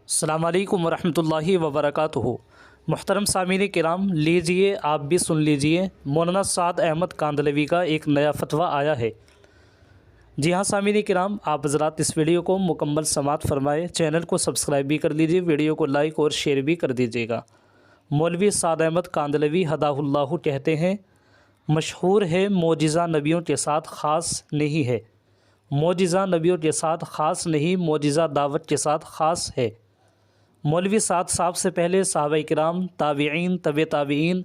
السلام علیکم ورحمۃ اللہ وبرکاتہ۔ محترم سامعین کرام، لیجئے آپ بھی سن لیجئے، مولانا سعد احمد کاندھلوی کا ایک نیا فتویٰ آیا ہے۔ جی ہاں سامعین کرام، آپ حضرات اس ویڈیو کو مکمل سماعت فرمائے، چینل کو سبسکرائب بھی کر لیجئے، ویڈیو کو لائک اور شیئر بھی کر دیجئے گا۔ مولوی سعد احمد کاندھلوی ہداہ اللہ کہتے ہیں، مشہور ہے معجزہ نبیوں کے ساتھ خاص نہیں ہے، معجزہ نبیوں کے ساتھ خاص نہیں، معجزہ دعوت کے ساتھ خاص ہے۔ مولوی سعد صاحب سے پہلے صحابہ کرام، تابعین، طبع تابعین،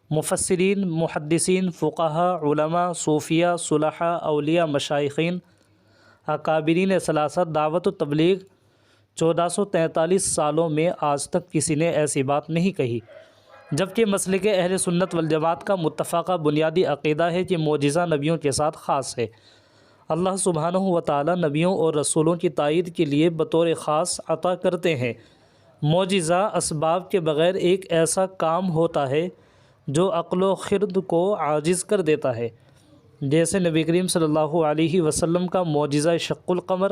مفسرین، محدثین، فقہاء، علماء، صوفیاء، صلحاء، اولیاء، مشائخین، اکابرین ثلاثہ، دعوت و تبلیغ 1443 سالوں میں آج تک کسی نے ایسی بات نہیں کہی، جبکہ مسلک اہل سنت والجماعت کا متفقہ بنیادی عقیدہ ہے کہ معجزہ نبیوں کے ساتھ خاص ہے۔ اللہ سبحانہ و تعالی نبیوں اور رسولوں کی تائید کے لیے بطور خاص عطا کرتے ہیں۔ معجزہ اسباب کے بغیر ایک ایسا کام ہوتا ہے جو عقل و خرد کو عاجز کر دیتا ہے، جیسے نبی کریم صلی اللہ علیہ وسلم کا معجزہ شق القمر،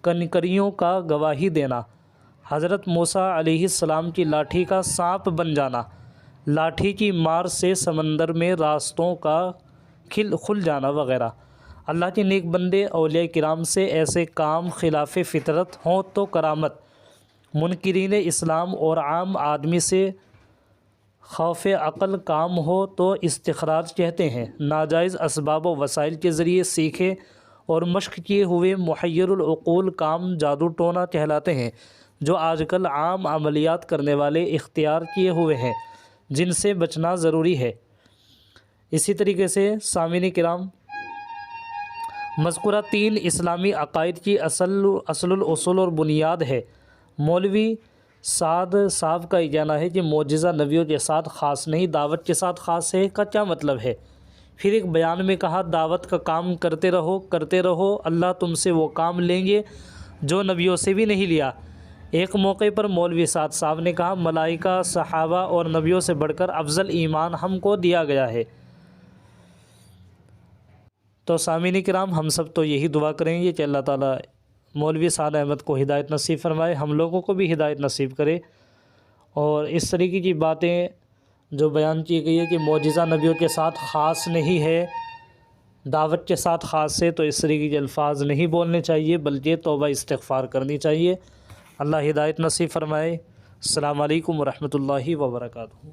کنکریوں کا گواہی دینا، حضرت موسیٰ علیہ السلام کی لاٹھی کا سانپ بن جانا، لاٹھی کی مار سے سمندر میں راستوں کا کھل جانا وغیرہ۔ اللہ کے نیک بندے اولیاء کرام سے ایسے کام خلاف فطرت ہوں تو کرامت، منکرین اسلام اور عام آدمی سے خوف عقل کام ہو تو استخراج کہتے ہیں۔ ناجائز اسباب و وسائل کے ذریعے سیکھے اور مشق کیے ہوئے محیر العقول کام جادو ٹونا کہلاتے ہیں، جو آج کل عام عملیات کرنے والے اختیار کیے ہوئے ہیں، جن سے بچنا ضروری ہے۔ اسی طریقے سے سامعین کرام، مذکورہ تین اسلامی عقائد کی اصل الاصول اور بنیاد ہے۔ مولوی سعد صاحب کا یہ کہنا ہے کہ معجزہ نبیوں کے ساتھ خاص نہیں، دعوت کے ساتھ خاص ہے کا کیا مطلب ہے؟ پھر ایک بیان میں کہا، دعوت کا کام کرتے رہو، اللہ تم سے وہ کام لیں گے جو نبیوں سے بھی نہیں لیا۔ ایک موقع پر مولوی سعد صاحب نے کہا، ملائکہ، صحابہ اور نبیوں سے بڑھ کر افضل ایمان ہم کو دیا گیا ہے۔ تو سامعین کرام، ہم سب تو یہی دعا کریں گے کہ اللہ تعالیٰ مولوی سعد احمد کو ہدایت نصیب فرمائے، ہم لوگوں کو بھی ہدایت نصیب کرے، اور اس طریقے کی باتیں جو بیان کی گئی ہے کہ معجزہ نبیوں کے ساتھ خاص نہیں ہے، دعوت کے ساتھ خاص ہے، تو اس طریقے کے الفاظ نہیں بولنے چاہیے، بلکہ توبہ استغفار کرنی چاہیے۔ اللہ ہدایت نصیب فرمائے۔ السلام علیکم ورحمۃ اللہ وبرکاتہ۔